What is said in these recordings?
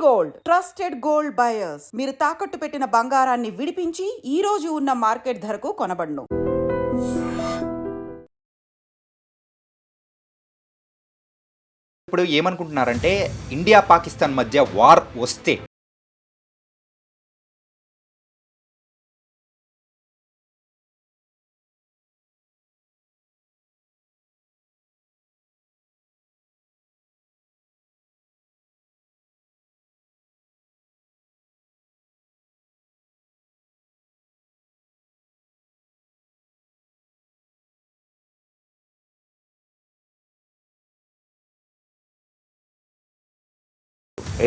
Gold trusted gold buyers మీరు తాకట్టు పెట్టిన బంగారాన్ని విడిపించి ఈ రోజు ఉన్న మార్కెట్ ధరకు కొనబడును. ఇప్పుడు ఏమనుకుంటున్నారంటే ఇండియా పాకిస్తాన్ మధ్య వార్ వస్తే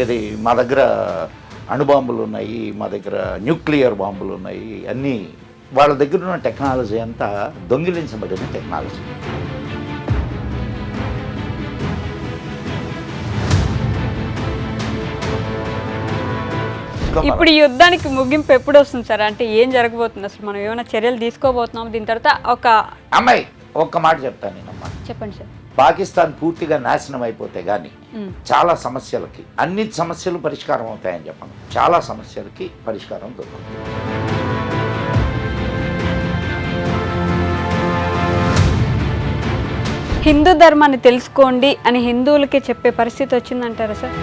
ఏది మా దగ్గర అణుబాంబులు ఉన్నాయి, మా దగ్గర న్యూక్లియర్ బాంబులు ఉన్నాయి, అన్నీ వాళ్ళ దగ్గర ఉన్న టెక్నాలజీ అంతా దొంగిలించబడిన టెక్నాలజీ. ఇప్పుడు ఈ యుద్ధానికి ముగింపు ఎప్పుడు వస్తుంది సార్? అంటే ఏం జరగబోతుంది అసలు? మనం ఏమైనా చర్యలు తీసుకోబోతున్నాం? దీని తర్వాత ఒక అమ్మాయి ఒక్క మాట చెప్తాను నేనమ్మా. చెప్పండి సార్. పాకిస్తాన్ పూర్తిగా నాశనం అయిపోతే కానీ చాలా సమస్యలకి, అన్ని సమస్యలు పరిష్కారం అవుతాయని చెప్పను, చాలా సమస్యలకి పరిష్కారం దొరుకుతుంది. హిందూ ధర్మాన్ని తెలుసుకోండి అని హిందువులకి చెప్పే పరిస్థితి వచ్చిందంటారా సార్?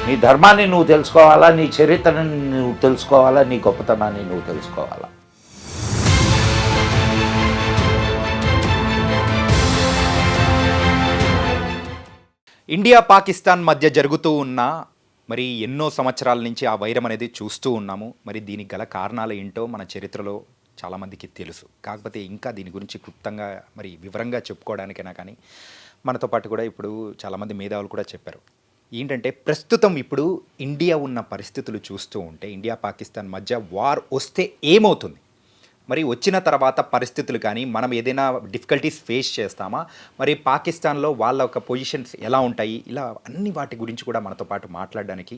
నీ ధర్మాన్ని నువ్వు తెలుసుకోవాలా, నీ చరిత్రని నువ్వు తెలుసుకోవాలా, నీ గొప్పతనాన్ని నువ్వు తెలుసుకోవాలా. ఇండియా పాకిస్తాన్ మధ్య జరుగుతూ ఉన్న మరి ఎన్నో సంవత్సరాల నుంచి ఆ వైరం అనేది చూస్తూ ఉన్నాము. మరి దీనికి గల కారణాలు ఏంటో మన చరిత్రలో చాలామందికి తెలుసు. కాకపోతే ఇంకా దీని గురించి క్లుప్తంగా మరి వివరంగా చెప్పుకోవడానికైనా కానీ మనతో పాటు కూడా ఇప్పుడు చాలామంది మేధావులు కూడా చెప్పారు. ఏంటంటే ప్రస్తుతం ఇప్పుడు ఇండియా ఉన్న పరిస్థితులు చూస్తూ ఉంటే ఇండియా పాకిస్తాన్ మధ్య వార్ వస్తే ఏమవుతుంది, మరి వచ్చిన తర్వాత పరిస్థితులు కానీ మనం ఏదైనా డిఫికల్టీస్ ఫేస్ చేస్తామా, మరి పాకిస్తాన్లో వాళ్ళ ఒక పొజిషన్స్ ఎలా ఉంటాయి, ఇలా అన్ని వాటి గురించి కూడా మనతో పాటు మాట్లాడడానికి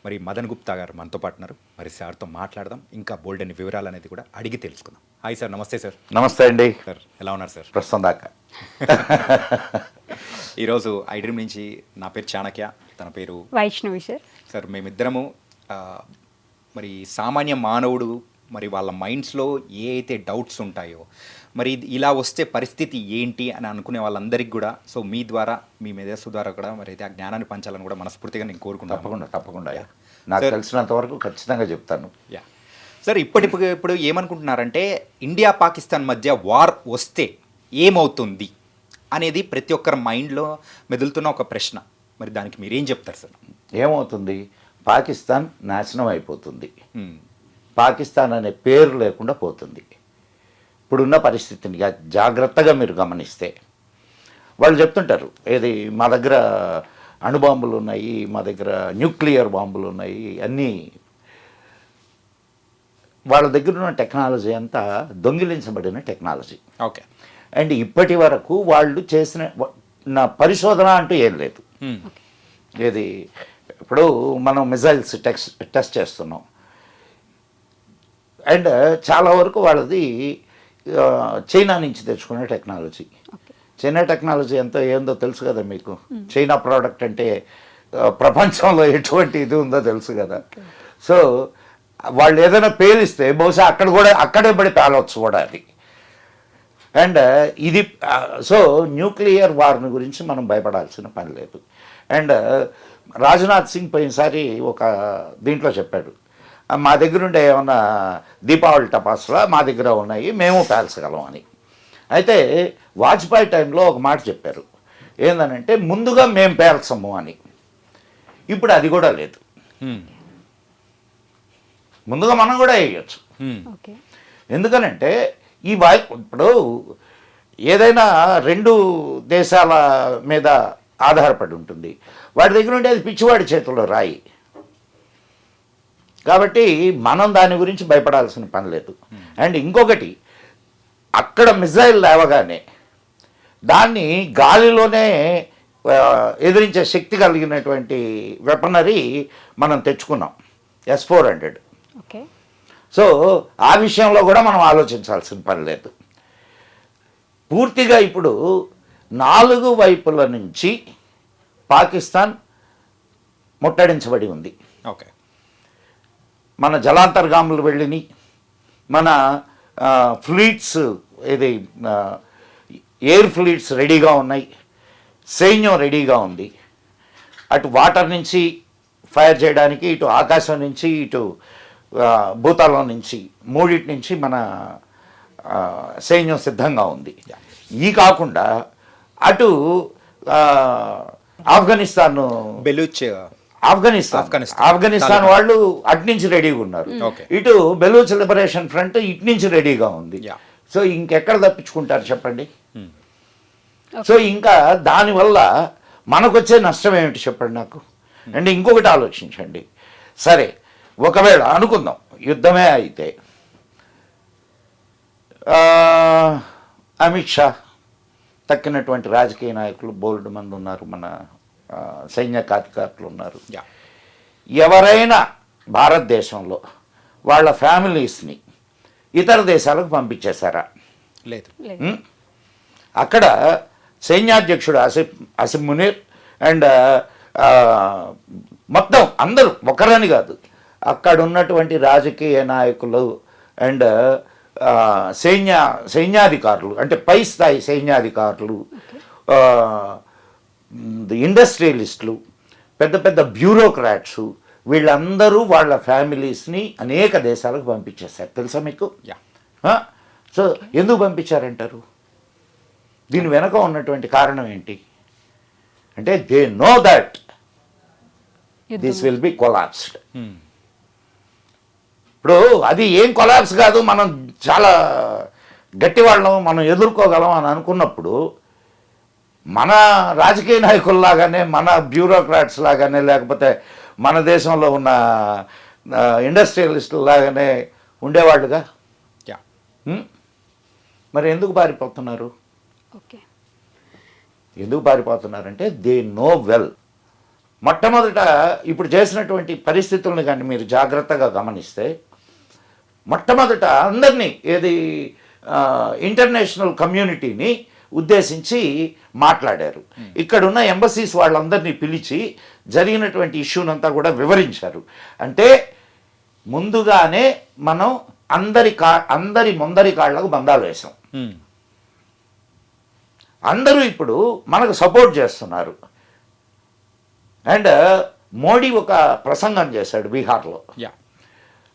మరి మదన్ గుప్తా గారు మనతో పాటు ఉన్నారు. మరి సార్తో మాట్లాడదాం, ఇంకా బోల్డ్ అని వివరాలు అనేది కూడా అడిగి తెలుసుకుందాం. Hi sir. నమస్తే సార్. నమస్తే అండి సార్. ఎలా ఉన్నారు సార్? ప్రస్తుతం దాకా. ఈరోజు ఐడ్రీమ్ నుంచి నా పేరు చాణక్య, తన పేరు వైష్ణవి సార్. సార్ మేమిద్దరము మరి సామాన్య మానవుడు మరి వాళ్ళ మైండ్స్లో ఏ అయితే డౌట్స్ ఉంటాయో, మరి ఇలా వస్తే పరిస్థితి ఏంటి అని అనుకునే వాళ్ళందరికీ కూడా సో మీ ద్వారా, మీ మేధస్సు ద్వారా కూడా మరి అయితే ఆ జ్ఞానాన్ని పంచాలని కూడా మనస్ఫూర్తిగా నేను కోరుకుంటాను. తప్పకుండా నాకు తెలిసినంత వరకు ఖచ్చితంగా చెప్తాను. Yeah sir. ఇప్పుడు ఏమనుకుంటున్నారంటే ఇండియా పాకిస్తాన్ మధ్య వార్ వస్తే ఏమవుతుంది అనేది ప్రతి ఒక్కరి మైండ్లో మెదులుతున్న ఒక ప్రశ్న. మరి దానికి మీరేం చెప్తారు సార్? ఏమవుతుంది? పాకిస్తాన్ నాశనం అయిపోతుంది. పాకిస్తాన్ అనే పేరు లేకుండా పోతుంది. ఇప్పుడున్న పరిస్థితిని జాగ్రత్తగా మీరు గమనిస్తే వాళ్ళు చెప్తుంటారు, ఏది మా దగ్గర అణుబాంబులు ఉన్నాయి, మా దగ్గర న్యూక్లియర్ బాంబులు ఉన్నాయి, అన్నీ వాళ్ళ దగ్గర ఉన్న టెక్నాలజీ అంతా దొంగిలించబడిన టెక్నాలజీ. ఓకే. అండ్ ఇప్పటి వరకు వాళ్ళు చేసిన పరిశోధన అంటూ ఏం లేదు. ఏది ఇప్పుడు మనం మిజైల్స్ టెస్ట్ చేస్తున్నాం, అండ్ చాలా వరకు వాళ్ళది చైనా నుంచి తెచ్చుకునే టెక్నాలజీ. చైనా టెక్నాలజీ ఎంతో ఏందో తెలుసు కదా మీకు. చైనా ప్రోడక్ట్ అంటే ప్రపంచంలో ఎటువంటి ఇది ఉందో తెలుసు కదా. సో వాళ్ళు ఏదైనా పేలిస్తే బహుశా అక్కడే పడి పేలవచ్చు కూడా అది. అండ్ ఇది సో న్యూక్లియర్ వార్ని గురించి మనం భయపడాల్సిన పని లేదు. అండ్ రాజ్నాథ్ సింగ్ పోయినసారి ఒక దీంట్లో చెప్పాడు, మా దగ్గర ఉండే ఏమన్నా దీపావళి టపాసులా మా దగ్గర ఉన్నాయి, మేము పేల్చగలం అని. అయితే వాజ్పేయి టైంలో ఒక మాట చెప్పారు, ఏందనంటే ముందుగా మేము పేల్చము అని. ఇప్పుడు అది కూడా లేదు. ముందుగా మనం కూడా వేయచ్చు. ఎందుకనంటే ఇప్పుడు ఏదైనా రెండు దేశాల మీద ఆధారపడి ఉంటుంది. వాడి దగ్గర ఉంటే అది పిచ్చివాడి చేతుల్లో రాయి. కాబట్టి మనం దాని గురించి భయపడాల్సిన పని లేదు. అండ్ ఇంకొకటి, అక్కడ మిజైల్ లేవగానే దాన్ని గాలిలోనే ఎదిరించే శక్తి కలిగినటువంటి వెపనరీ మనం తెచ్చుకున్నాం, S-400. ఓకే. సో ఆ విషయంలో కూడా మనం ఆలోచించాల్సిన పని లేదు. పూర్తిగా ఇప్పుడు 4 వైపుల నుంచి పాకిస్తాన్ ముట్టడించబడి ఉంది. ఓకే. మన జలాంతర్గాములు వెళ్ళినాయి, మన ఫ్లీట్స్ ఇది ఎయిర్ ఫ్లీట్స్ రెడీగా ఉన్నాయి, సైన్యం రెడీగా ఉంది. అటు వాటర్ నుంచి ఫైర్ చేయడానికి, ఇటు ఆకాశం నుంచి, ఇటు భూతాళం నుంచి, మూడింటి నుంచి మన సైన్యం సిద్ధంగా ఉంది. ఈ కాకుండా అటు ఆఫ్ఘనిస్తాన్ వాళ్ళు అటు నుంచి రెడీగా ఉన్నారు, ఇటు బెలూచ్ లిబరేషన్ ఫ్రంట్ ఇటు నుంచి రెడీగా ఉంది. సో ఇంకెక్కడ తప్పించుకుంటారు చెప్పండి? సో ఇంకా దానివల్ల మనకొచ్చే నష్టం ఏమిటి చెప్పండి నాకు. అంటే ఇంకొకటి ఆలోచించండి. సరే, ఒకవేళ అనుకుందాం యుద్ధమే అయితే అమిత్ షా తక్కినటువంటి రాజకీయ నాయకులు బోల్డ్ మంది ఉన్నారు, మన సైన్యాధికారులు ఉన్నారు. ఎవరైనా భారతదేశంలో వాళ్ళ ఫ్యామిలీస్ని ఇతర దేశాలకు పంపించేశారా? లేదు. అక్కడ సైన్యాధ్యక్షుడు అసిమ్ మునీర్ అండ్ మొత్తం అందరూ, ఒకరని కాదు, అక్కడ ఉన్నటువంటి రాజకీయ నాయకులు అండ్ సైన్యాధికారులు, అంటే పై స్థాయి సైన్యాధికారులు, ఇండస్ట్రియలిస్టులు, పెద్ద పెద్ద బ్యూరోక్రాట్స్, వీళ్ళందరూ వాళ్ళ ఫ్యామిలీస్ని అనేక దేశాలకు పంపించేశారు. తెలుసా మీకు? సో ఎందుకు పంపించారంటారు? దీని వెనక ఉన్నటువంటి కారణం ఏంటి అంటే they know that this will be collapsed. ఇప్పుడు అది ఏం కొలాప్స్ కాదు, మనం చాలా గట్టివాళ్ళం, మనం ఎదుర్కోగలం అని అనుకున్నప్పుడు మన రాజకీయ నాయకుల్లాగానే, మన బ్యూరోక్రాట్స్ లాగానే, లేకపోతే మన దేశంలో ఉన్న ఇండస్ట్రియలిస్టుల లాగానే ఉండేవాళ్ళుగా. మరి ఎందుకు పారిపోతున్నారు? ఎందుకు పారిపోతున్నారంటే దే నో వెల్. మొట్టమొదట ఇప్పుడు చేసినటువంటి పరిస్థితులను కానీ మీరు జాగ్రత్తగా గమనిస్తే, మొట్టమొదట అందరినీ ఏది ఇంటర్నేషనల్ కమ్యూనిటీని ఉద్దేశించి మాట్లాడారు. ఇక్కడున్న ఎంబసీస్ వాళ్ళందరినీ పిలిచి జరిగినటువంటి ఇష్యూనంతా కూడా వివరించారు. అంటే ముందుగానే మనం అందరి ముందరి కాళ్లకు బంధాలు వేసాం. అందరూ ఇప్పుడు మనకు సపోర్ట్ చేస్తున్నారు. అండ్ మోడీ ఒక ప్రసంగం చేశాడు బీహార్లో.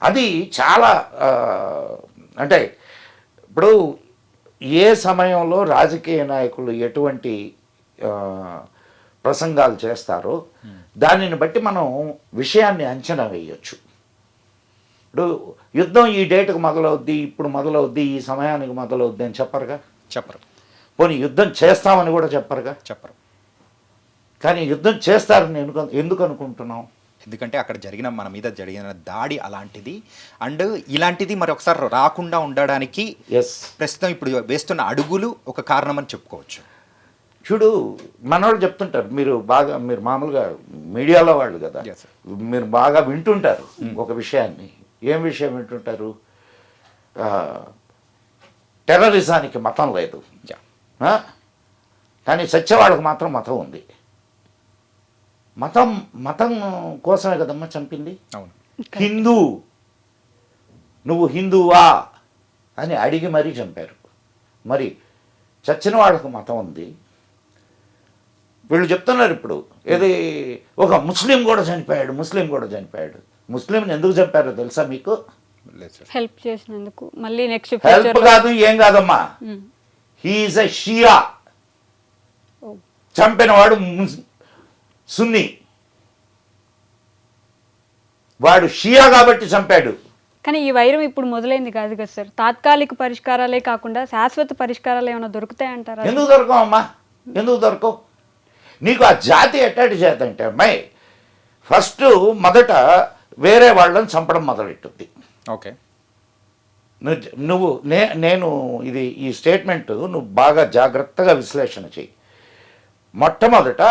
అది చాలా అంటే ఇప్పుడు ఏ సమయంలో రాజకీయ నాయకులు ఎటువంటి ప్రసంగాలు చేస్తారో దానిని బట్టి మనం విషయాన్ని అంచనా వేయొచ్చు. ఇప్పుడు యుద్ధం ఈ డేట్కి మొదలవుద్ది, ఇప్పుడు మొదలవుద్ది, ఈ సమయానికి మొదలవుద్ది అని చెప్పరుగా. పోనీ యుద్ధం చేస్తామని కూడా చెప్పరు. కానీ యుద్ధం చేస్తారని ఎందుకు అనుకుంటున్నాం? ఎందుకంటే అక్కడ మన మీద జరిగిన దాడి అలాంటిది, అండ్ ఇలాంటిది మరి ఒకసారి రాకుండా ఉండడానికి ప్రస్తుతం ఇప్పుడు వేస్తున్న అడుగులు ఒక కారణం అని చెప్పుకోవచ్చు. చూడు, మనవాళ్ళు చెప్తుంటారు, మీరు మామూలుగా మీడియాలో వాళ్ళు కదా, మీరు బాగా వింటుంటారు ఒక విషయాన్ని. ఏం విషయం వింటుంటారు? టెర్రరిజానికి మతం లేదు, కానీ సత్యవాళ్ళకు మాత్రం మతం ఉంది. మతం కోసమే కదమ్మా చంపింది. హిందూ, నువ్వు హిందువా అని అడిగి మరీ చంపారు. మరి చచ్చిన వాళ్ళకు మతం ఉంది. వీళ్ళు చెప్తున్నారు ఇప్పుడు ఏది ఒక ముస్లిం కూడా చనిపోయాడు. ముస్లింని ఎందుకు చంపారో తెలుసా మీకు? హెల్ప్ చేసినందుకు. మళ్ళీ నెక్స్ట్ హెల్ప్ కాదు, ఏం కాదమ్మా, హీఈస్ ఎ షియా. చంపినవాడు సున్నీ, వాడు షియా కాబట్టి చంపాడు. కానీ ఈ వైరం ఇప్పుడు మొదలైంది కాదు కదా సార్. తాత్కాలిక పరిష్కారాలే కాకుండా శాశ్వత పరిష్కారాలు ఏమైనా దొరుకుతాయంటారా? ఎందుకు దొరకవమ్మా? ఎందుకు దొరకవు? నీకు ఆ జాతి ఎట్టాటి జాతి అంటే అమ్మాయి ఫస్ట్ మొదట వేరే వాళ్ళని చంపడం మొదలెట్టుద్ది. ఓకే, నేను ఈ స్టేట్మెంట్ నువ్వు బాగా జాగ్రత్తగా విశ్లేషణ చెయ్యి. మొట్టమొదట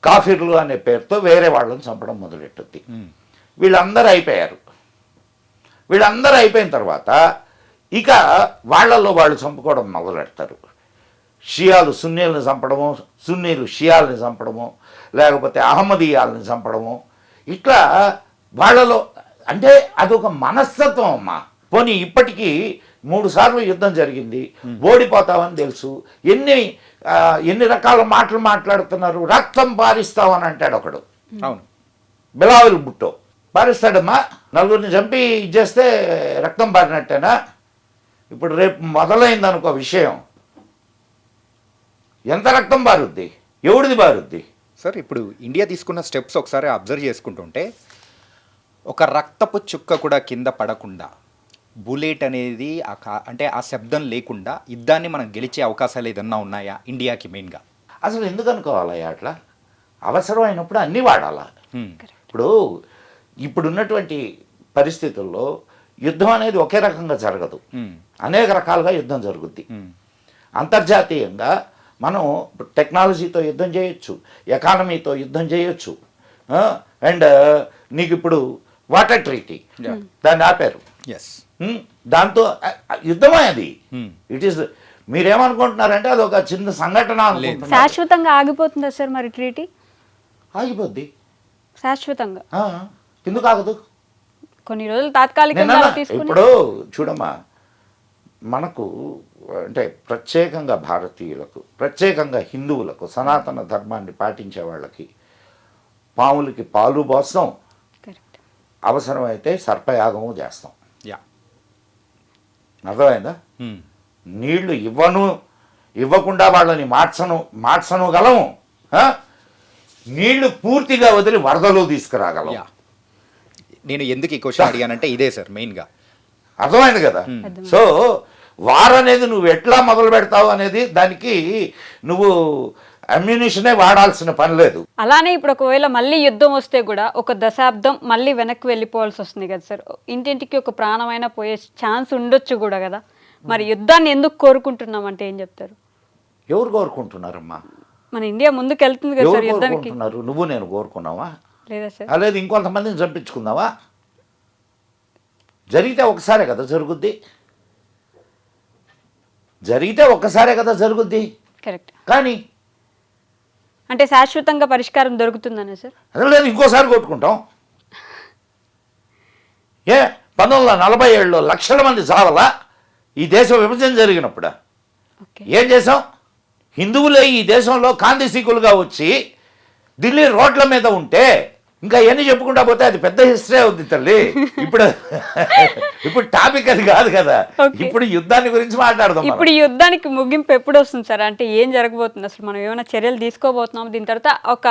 కాఫీర్లు అనే పేరుతో వేరే వాళ్ళని చంపడం మొదలెట్టుద్ది. వీళ్ళందరూ అయిపోయిన తర్వాత ఇక వాళ్ళల్లో వాళ్ళు చంపుకోవడం మొదలెడతారు. షియాలు సున్నీలను చంపడము, సున్నీలు షియాలని చంపడము, లేకపోతే అహ్మదీయాలను చంపడము, ఇట్లా వాళ్ళలో అంటే అదొక మనస్తత్వం అమ్మా. పోనీ ఇప్పటికీ 3 సార్లు యుద్ధం జరిగింది, ఓడిపోతామని తెలుసు, ఎన్ని రకాల మాటలు మాట్లాడుతున్నారు. రక్తం పారిస్తామని అంటాడు ఒకడు, అవును, బిలావెల్ భుట్టో. పారిస్తాడమ్మా, నలుగురిని చంపి ఇచ్చేస్తే రక్తం పారినట్టేనా? ఇప్పుడు రేపు మొదలైంది అనుకో విషయం, ఎంత రక్తం పారుద్ది, ఎవడిది పారుద్ది? సార్ ఇప్పుడు ఇండియా తీసుకున్న స్టెప్స్ ఒకసారి అబ్జర్వ్ చేసుకుంటుంటే ఒక రక్తపు చుక్క కూడా కింద పడకుండా బుల్లెట్ అనేది అంటే ఆ శబ్దం లేకుండా యుద్ధాన్ని మనం గెలిచే అవకాశాలు ఏదన్నా ఉన్నాయా ఇండియాకి మెయిన్గా? అసలు ఎందుకు అనుకోవాలయ్యా అట్లా? అవసరం అయినప్పుడు అన్నీ వాడాలా. ఇప్పుడున్నటువంటి పరిస్థితుల్లో యుద్ధం అనేది ఒకే రకంగా జరగదు, అనేక రకాలుగా యుద్ధం జరుగుద్ది. అంతర్జాతీయంగా మనం టెక్నాలజీతో యుద్ధం చేయొచ్చు, ఎకానమీతో యుద్ధం చేయొచ్చు. అండ్ నీకు ఇప్పుడు వాటర్ ట్రీటీ దాన్ని ఆపారు, దాంతో యుద్ధమే అది. ఇట్ ఈస్, మీరేమనుకుంటున్నారంటే అది ఒక చిన్న సంఘటన అనుకుంటున్నారు. శాశ్వతంగా ఆగిపోతుందా సార్ మరి ట్రీటీ? ఆగిపోద్ది శాశ్వతంగా ఎందుకు ఆగదు? కొన్ని రోజులు తాత్కాలికంగా తీసుకుని. ఇప్పుడు చూడమ్మా, మనకు అంటే ప్రత్యేకంగా భారతీయులకు, ప్రత్యేకంగా హిందువులకు, సనాతన ధర్మాన్ని పాటించే వాళ్ళకి పాములకి పాలు పోస్తాం, అవసరమైతే సర్పయాగము చేస్తాం. అర్థమైందా? నీళ్లు ఇవ్వకుండా వాళ్ళని మార్చను గలము, నీళ్లు పూర్తిగా వదిలి వరదలు తీసుకురాగలం. నేను ఎందుకు ఈ క్వశ్చన్ అడిగానంటే ఇదే సార్ మెయిన్గా. అర్థమైంది కదా? సో వార్ అనేది నువ్వు ఎట్లా మొదలు పెడతావు అనేది దానికి నువ్వు అమ్యునిషనే వాడాల్సిన పని లేదు. అలానే ఇప్పుడు ఒకవేళ మళ్ళీ యుద్ధం వస్తే కూడా ఒక దశాబ్దం మళ్ళీ వెనక్కి వెళ్ళిపోవాల్సి వస్తుంది కదా సార్. ఇంటింటికి ఒక ప్రాణమైన పోయే ఛాన్స్ ఉండొచ్చు కూడా కదా. మరి యుద్ధాన్ని ఎందుకు కోరుకుంటున్నాం అంటే ఏం చెప్తారు? ఎవరు కోరుకుంటున్నారమ్మా? మన ఇండియా ముందుకు వెళ్తుంది కదా సార్ యుద్ధానికి. నువ్వు నేను కోరుకున్నావా? లేదా సార్. లేదు ఇంకొంతమందిని చంపించుకుందావా? జరిగితే ఒకసారే కదా జరుగుద్ది, కరెక్ట్. కానీ అంటే శాశ్వతంగా పరిష్కారం దొరుకుతుందనే సార్? అదే లేదు, ఇంకోసారి కొట్టుకుంటాం. 1947లో లక్షల మంది చావలా ఈ దేశ విభజన జరిగినప్పుడు? ఏం చేసాం? హిందువులే ఈ దేశంలో కాందిశీకులుగా వచ్చి ఢిల్లీ రోడ్ల మీద ఉంటే ఇంకా ఎన్ని చెప్పుకుంటా పోతే అది పెద్ద హిస్టరీ అవుద్ది తల్లి. ఇప్పుడు టాపిక్ అది కాదు కదా, ఇప్పుడు యుద్ధాన్ని గురించి మాట్లాడదాం. ఇప్పుడు ఈ యుద్ధానికి ముగింపు ఎప్పుడు వస్తుంది సార్? అంటే ఏం జరగబోతుంది అసలు? మనం ఏమైనా చర్యలు తీసుకోబోతున్నాం దీని తర్వాత? ఒక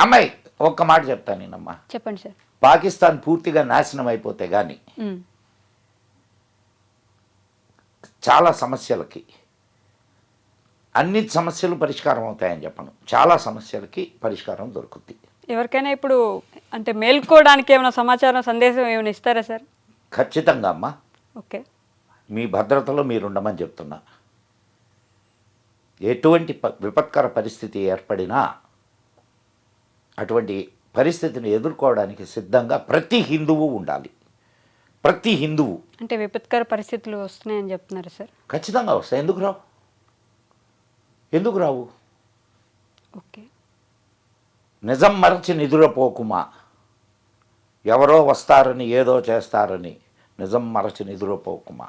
అమ్మాయి ఒక్క మాట చెప్తాను నేనమ్మా, చెప్పండి సార్. పాకిస్తాన్ పూర్తిగా నాశనం అయిపోతే కానీ చాలా సమస్యలకి, అన్ని సమస్యలు పరిష్కారం అవుతాయని చెప్పను, చాలా సమస్యలకి పరిష్కారం దొరుకుద్ది. ఎవరికైనా ఇప్పుడు అంటే మేల్కోవడానికి ఏమైనా సమాచారం, సందేశం ఏమైనా ఇస్తారా సార్? ఖచ్చితంగా అమ్మా. ఓకే, మీ భద్రతలో మీరుండమని చెప్తున్నా. ఎటువంటి విపత్కర పరిస్థితి ఏర్పడినా అటువంటి పరిస్థితిని ఎదుర్కోవడానికి సిద్ధంగా ప్రతి హిందువు ఉండాలి. ప్రతి హిందువు. అంటే విపత్కర పరిస్థితులు వస్తున్నాయని చెప్తున్నారు సార్? ఖచ్చితంగా వస్తాయి. ఎందుకు రావు? ఓకే. నిజం మరచి నిదురపోకుమా. ఎవరో వస్తారని ఏదో చేస్తారని నిజం మరచి నిదురపోకుమా.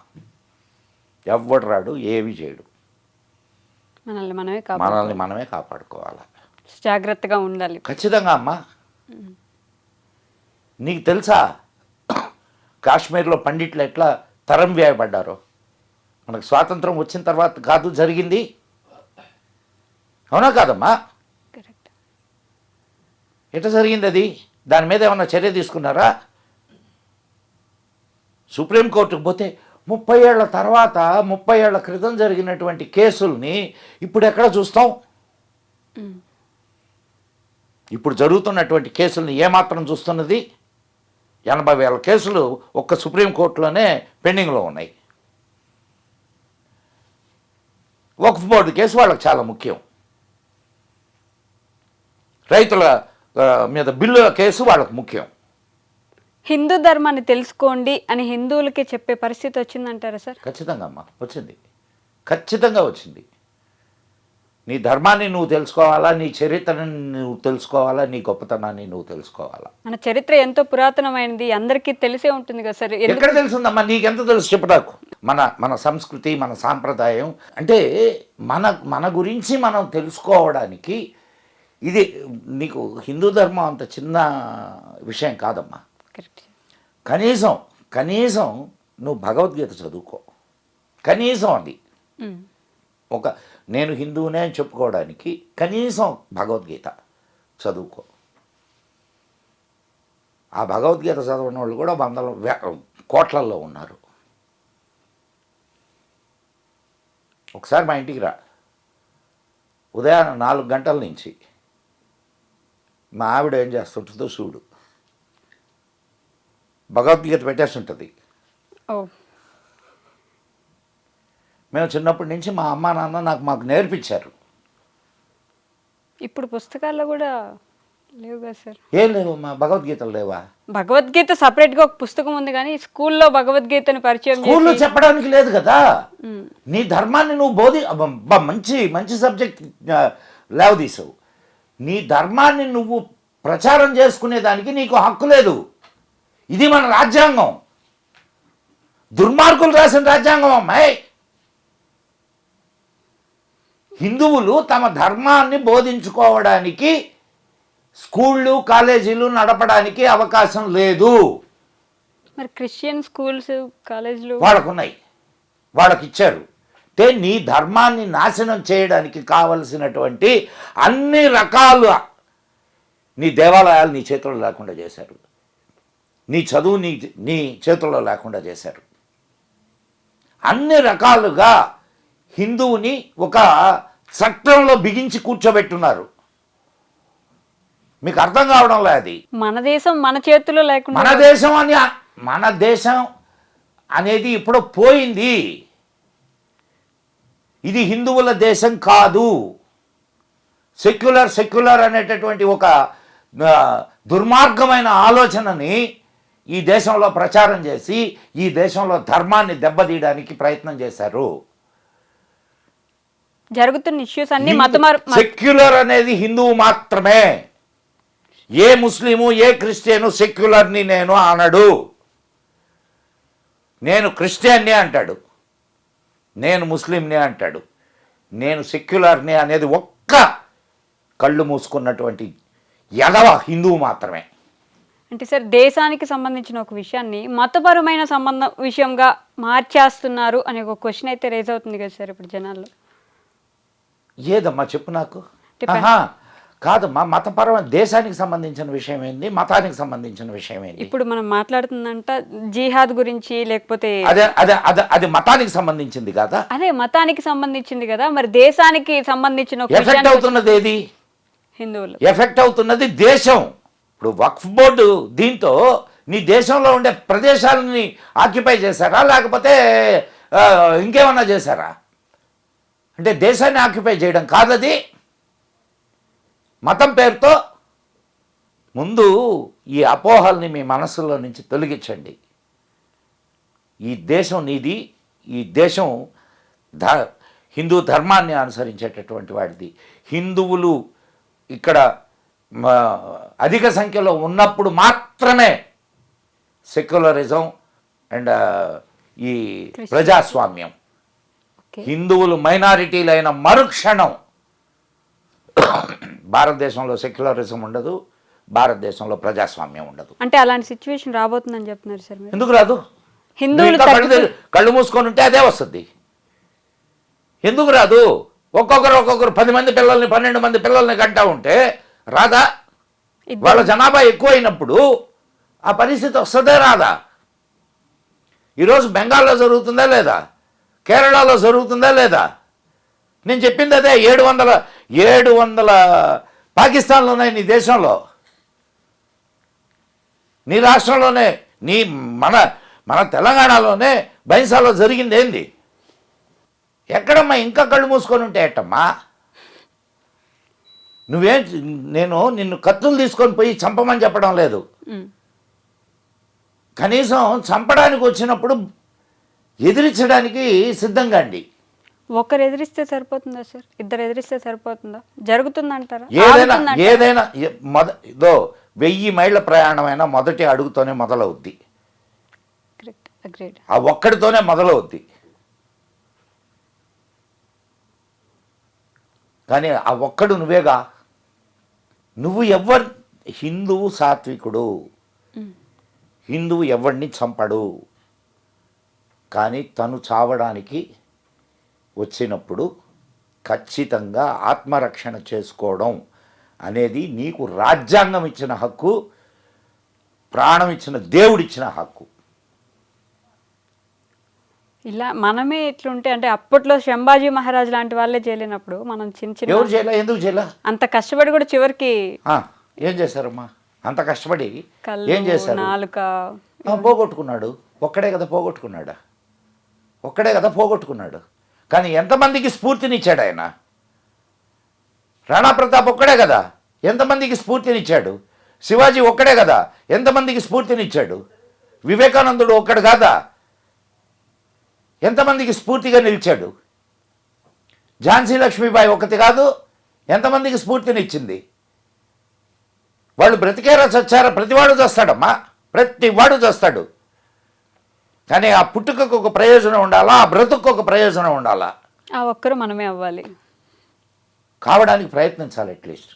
ఎవ్వడు రాడు, ఏవి చేయడు. మనల్ని మనమే కాపాడుకోవాలి, జాగ్రత్తగా ఉండాలి. ఖచ్చితంగా అమ్మా. నీకు తెలుసా కాశ్మీర్లో పండిట్లు ఎట్లా తరం వేయబడ్డారో? మనకు స్వాతంత్రం వచ్చిన తర్వాత కాదు జరిగింది, అవునా కాదమ్మా? ఎట్లా జరిగింది అది? దాని మీద ఏమన్నా చర్య తీసుకున్నారా? సుప్రీంకోర్టుకు పోతే 30 ఏళ్ల తర్వాత, 30 ఏళ్ల క్రితం జరిగినటువంటి కేసుల్ని ఇప్పుడు ఎక్కడ చూస్తాం? ఇప్పుడు జరుగుతున్నటువంటి కేసుల్ని ఏమాత్రం చూస్తున్నది? 80,000 కేసులు ఒక్క సుప్రీంకోర్టులోనే పెండింగ్లో ఉన్నాయి. వక్ఫ్ బోర్డు కేసు వాళ్ళకి చాలా ముఖ్యం. రైతుల మీద బిల్లుల కేసు వాళ్ళకు ముఖ్యం. హిందూ ధర్మాన్ని తెలుసుకోండి అని హిందువులకి చెప్పే పరిస్థితి వచ్చిందంటారా సార్? ఖచ్చితంగా అమ్మా, వచ్చింది. ఖచ్చితంగా వచ్చింది. నీ ధర్మాన్ని నువ్వు తెలుసుకోవాలా, నీ చరిత్రని నువ్వు తెలుసుకోవాలా, నీ గొప్పతనాన్ని నువ్వు తెలుసుకోవాలా. మన చరిత్ర ఎంతో పురాతనమైనది, అందరికీ తెలిసే ఉంటుంది కదా సార్. ఎక్కడ తెలుసుందమ్మా? నీకెంత తెలుసు చెప్పు నాకు. మన సంస్కృతి, మన సాంప్రదాయం అంటే మన గురించి మనం తెలుసుకోవడానికి ఇది నీకు హిందూ ధర్మం అంత చిన్న విషయం కాదమ్మా. కరెక్ట్. కనీసం నువ్వు భగవద్గీత చదువుకో. కనీసం అది నేను హిందువునే అని చెప్పుకోవడానికి కనీసం భగవద్గీత చదువుకో. ఆ భగవద్గీత చదవని వాళ్ళు కూడా కోట్లల్లో ఉన్నారు. ఒకసారి మా ఇంటికి రా, ఉదయాన్నే 4 గంటల నుంచి మా ఆవిడ ఏం చేస్తుంటుందో చూడు. భగవద్గీత పెట్టేస్తుంటుంది. మేము చిన్నప్పటి నుంచి మా అమ్మ నాన్న మాకు నేర్పించారు. ఇప్పుడు పుస్తకాల్లో కూడా లేవు కదా సార్? ఏం లేవు మా భగవద్గీతలు లేవా? భగవద్గీత సపరేట్గా ఒక పుస్తకం ఉంది, కానీ స్కూల్లో భగవద్గీతను పరిచయం స్కూల్లో చెప్పడానికి లేదు కదా. నీ ధర్మాన్ని నువ్వు మంచి మంచి సబ్జెక్ట్ లేవదీసావు. నీ ధర్మాన్ని నువ్వు ప్రచారం చేసుకునేదానికి నీకు హక్కు లేదు. ఇది మన రాజ్యాంగం, దుర్మార్గులు రాసిన రాజ్యాంగం అమ్మాయి. హిందువులు తమ ధర్మాన్ని బోధించుకోవడానికి స్కూళ్ళు కాలేజీలు నడపడానికి అవకాశం లేదు. మరి క్రిస్టియన్ స్కూల్స్ కాలేజీలు వాళ్ళకున్నాయి, వాళ్ళకి ఇచ్చారు. అంటే నీ ధర్మాన్ని నాశనం చేయడానికి కావలసినటువంటి అన్ని రకాల నీ దేవాలయాలు నీ చేతుల్లో లేకుండా చేశారు. నీ చదువు నీ చేతుల్లో లేకుండా చేశారు. అన్ని రకాలుగా హిందువుని ఒక చట్టంలో బిగించి కూర్చోబెట్టున్నారు. మీకు అర్థం కావడంలే అది. మన దేశం మన చేతుల్లో లేకుండా, మన దేశం అనేది ఇప్పుడు పోయింది. ఇది హిందువుల దేశం కాదు. సెక్యులర్ అనేటటువంటి ఒక దుర్మార్గమైన ఆలోచనని ఈ దేశంలో ప్రచారం చేసి ఈ దేశంలో ధర్మాన్ని దెబ్బతీయడానికి ప్రయత్నం చేశారు. జరుగుతున్న ఇష్యూస్ అన్ని సెక్యులర్ అనేది హిందువు మాత్రమే. ఏ ముస్లిము ఏ క్రిస్టియను సెక్యులర్ని నేను అనడు. నేను క్రిస్టియన్ని అంటాడు, నేను ముస్లింని అంటాడు, నేను సెక్యులర్ని అనేది ఒక్క కళ్ళు మూసుకున్నటువంటి యదవ హిందువు మాత్రమే. అంటే సార్, దేశానికి సంబంధించిన ఒక విషయాన్ని మతపరమైన విషయంగా మార్చేస్తున్నారు అనే ఒక క్వశ్చన్ అయితే రేజ్ అవుతుంది కదా సార్ ఇప్పుడు జనాల్లో. ఏదమ్మా చెప్పు నాకు. కాదమ్మా, మతపరమైన దేశానికి సంబంధించిన విషయం ఏంది, మతానికి సంబంధించిన విషయం ఏంది? ఇప్పుడు మనం మాట్లాడుతుందంట జిహాద్ గురించి, లేకపోతే అది మతానికి సంబంధించింది కదా. అదే మతానికి సంబంధించింది కదా, మరి దేశానికి సంబంధించిన ఎఫెక్ట్ అవుతున్నది ఏది? హిందువులు ఎఫెక్ట్ అవుతున్నది దేశం. ఇప్పుడు వక్ఫ్ బోర్డు దీంతో నీ దేశంలో ఉండే ప్రదేశాలని ఆక్యుపై చేశారా, లేకపోతే ఇంకేమన్నా చేశారా? అంటే దేశాన్ని ఆక్యుపై చేయడం కాదది. మతం పేరుతో ముందు ఈ అపోహల్ని మీ మనస్సులో నుంచి తొలగించండి. ఈ దేశం నీది, ఈ దేశం హిందూ ధర్మాన్ని అనుసరించేటటువంటి వాడిది. హిందువులు ఇక్కడ అధిక సంఖ్యలో ఉన్నప్పుడు మాత్రమే సెక్యులరిజం అండ్ ఈ ప్రజాస్వామ్యం. హిందువులు మైనారిటీలైన మరుక్షణం భారతదేశంలో సెక్యులరిజం ఉండదు, భారతదేశంలో ప్రజాస్వామ్యం ఉండదు. అంటే అలాంటి సిచ్యువేషన్ రాబోతుందని చెప్తున్నారు సార్. ఎందుకు రాదు? హిందువులు కళ్ళు మూసుకొని ఉంటే అదే వస్తుంది. ఎందుకు రాదు? ఒక్కొక్కరు 10 మంది పిల్లల్ని 12 మంది పిల్లల్ని కంటా ఉంటే రాదా? వాళ్ళ జనాభా ఎక్కువైనప్పుడు ఆ పరిస్థితి వస్తుందే రాదా? ఈరోజు బెంగాల్లో జరుగుతుందా లేదా? కేరళలో జరుగుతుందా లేదా? నేను చెప్పింది అదే. 700 పాకిస్తాన్లో ఉన్నాయి నీ దేశంలో, నీ రాష్ట్రంలోనే, మన తెలంగాణలోనే బైన్సాలో జరిగింది ఏంది? ఎక్కడమ్మా ఇంకా కళ్ళు మూసుకొని ఉంటే ఎట్టమ్మా? నేను నిన్ను కత్తులు తీసుకొని పోయి చంపమని చెప్పడం లేదు. కనీసం చంపడానికి వచ్చినప్పుడు ఎదిరించడానికి సిద్ధంగా అండి. ఒకరు ఎదిరిస్తే సరిపోతుందా సార్? ఇద్దరు ఎదిరిస్తే సరిపోతుందా? జరుగుతుందంటారా? ఏదైనా ఆగుతుందంటారా? ఏదైనా ఇదో 1000 మైళ్ళ ప్రయాణమైన మొదటి అడుగుతోనే మొదలవుద్ది. Correct. Agreed. ఆ ఒక్కడితోనే మొదలవుద్ది. కానీ ఆ ఒక్కడు నువ్వేగా. నువ్వు హిందువు సాత్వికుడు, హిందువు ఎవరిని చంపడు. కానీ తను చావడానికి వచ్చినప్పుడు ఖచ్చితంగా ఆత్మరక్షణ చేసుకోవడం అనేది నీకు రాజ్యాంగం ఇచ్చిన హక్కు, ప్రాణం ఇచ్చిన దేవుడిచ్చిన హక్కు. ఇలా మనమే ఎట్లుంటే అంటే అప్పట్లో శంభాజీ మహారాజ్ లాంటి వాళ్ళే చేయలేనప్పుడు మనం చిన్న ఎవరు చిన్న చేయలే? ఎందుకు చేయలే? అంత కష్టపడి కూడా చివరికి ఏం చేశారమ్మా? అంత కష్టపడి కళ్ళు, ఏం చేశారు? నాలుక పోగొట్టుకున్నాడు. ఒక్కడే కదా పోగొట్టుకున్నాడు. ఒక్కడే కదా పోగొట్టుకున్నాడు. కానీ ఎంతమందికి స్ఫూర్తినిచ్చాడు ఆయన? రాణా ప్రతాప్ ఒక్కడే కదా ఎంతమందికి స్ఫూర్తినిచ్చాడు? శివాజీ ఒక్కడే కదా ఎంతమందికి స్ఫూర్తినిచ్చాడు? వివేకానందుడు ఒక్కడు కాదా ఎంతమందికి స్ఫూర్తిగా నిలిచాడు? ఝాన్సీ లక్ష్మీబాయి ఒకటి కాదు ఎంతమందికి స్ఫూర్తినిచ్చింది? వాళ్ళు బ్రతికేరా చచ్చారా? ప్రతివాడు చేస్తాడమ్మా, ప్రతివాడు చేస్తాడు. కానీ ఆ పుట్టుకకు ఒక ప్రయోజనం ఉండాలా, ఆ బ్రతుకు ఒక ప్రయోజనం ఉండాలా. ఆ ఒక్కరు మనమే అవ్వాలి, కావడానికి ప్రయత్నించాలి అట్లీస్ట్.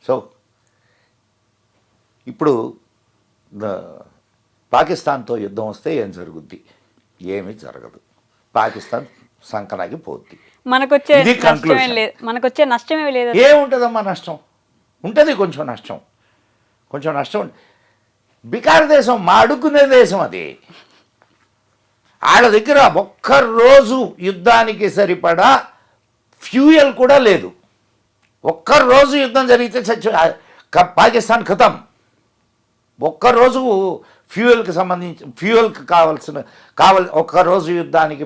సో ఇప్పుడు పాకిస్తాన్తో యుద్ధం వస్తే ఏం జరుగుద్ది? ఏమీ జరగదు. పాకిస్తాన్ సంకనాకి పోద్ది. మనకొచ్చే ఇది నష్టమే conclusion. లేదు, మనకొచ్చే నష్టమే లేదు. ఏముంటుందమ్మా నష్టం? ఉంటుంది కొంచెం నష్టం, కొంచెం నష్టం. బికారు దేశం, మా అడుక్కునే దేశం అది. వాళ్ళ దగ్గర ఒక్కరోజు యుద్ధానికి సరిపడా ఫ్యూయల్ కూడా లేదు. ఒక్కరోజు యుద్ధం జరిగితే పాకిస్తాన్ ఖతం. ఒక్కరోజు ఫ్యూయల్కి ఒక్కరోజు యుద్ధానికి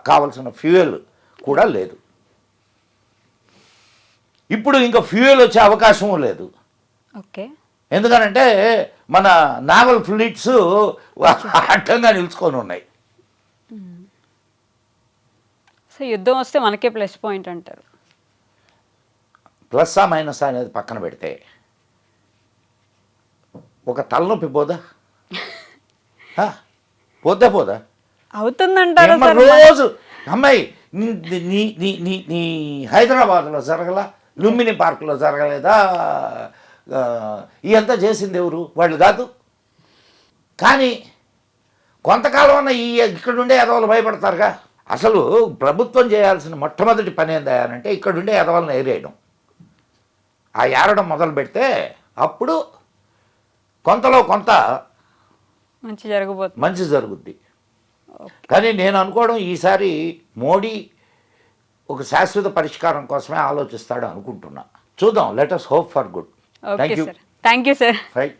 కావలసిన ఫ్యూయల్ కూడా లేదు. ఇప్పుడు ఇంకా ఫ్యూయల్ వచ్చే అవకాశం లేదు. ఓకే, ఎందుకనంటే మన నావల్ ఫ్లీట్స్ అడ్డంగా నిలుచుకొని ఉన్నాయి. సో యుద్ధం వస్తే మనకే ప్లస్ పాయింట్ అంటారు. ప్లస్సా మైనసా అనేది పక్కన పెడితే ఒక తలనొప్పి పోదా? పోదా? అవుతుందంటారా ఏమ్మా సార్? రోజు అమ్మాయి నీ హైదరాబాద్లో జరగల, లుంబిని పార్కులో జరగలేదా? ఇదంతా చేసింది ఎవరు? వాళ్ళు కాదు. కానీ కొంతకాలం అన్న ఇక్కడుండే ఎదవలు భయపడతారుగా. అసలు ప్రభుత్వం చేయాల్సిన మొట్టమొదటి పని ఏందంటే ఇక్కడుండే ఎదవలను ఏరేయడం. ఆ ఏరడం మొదలు పెడితే అప్పుడు కొంతలో కొంత మంచి జరుగుద్ది. కానీ నేను అనుకోవడం ఈసారి మోడీ ఒక శాశ్వత పరిష్కారం కోసమే ఆలోచిస్తాడు అనుకుంటున్నా. చూద్దాం, let us hope for good. Thank you sir. Right.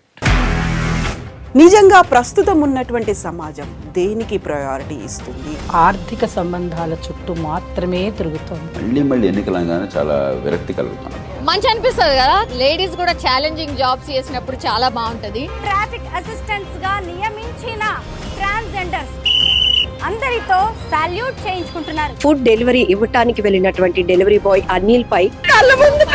నిజంగా ప్రస్తుతం ఉన్నటువంటి సమాజం దేనికి ప్రయారిటీ ఇస్తుంది? ఆర్థిక సంబంధాల చుట్టూ మాత్రమే తిరుగుతోంది. మళ్ళీ ఎన్నికలంగానే చాలా విరక్తి కలుగుతాను. మంచి అనిపిస్తుంది కదా, లేడీస్ కూడా ఛాలెంజింగ్ జాబ్స్ చేసినప్పుడు చాలా బాగుంటది. ట్రాఫిక్ అసిస్టెంట్స్ గా నియమించిన ట్రాన్స్జెండర్స్ అందరితో సాల్యూట్ చేయించుకుంటున్నారు. ఫుడ్ డెలివరీ ఇవ్వటానికి వెళ్ళినటువంటి డెలివరీ బాయ్ అనిల్ పై కళ్ళ ముందు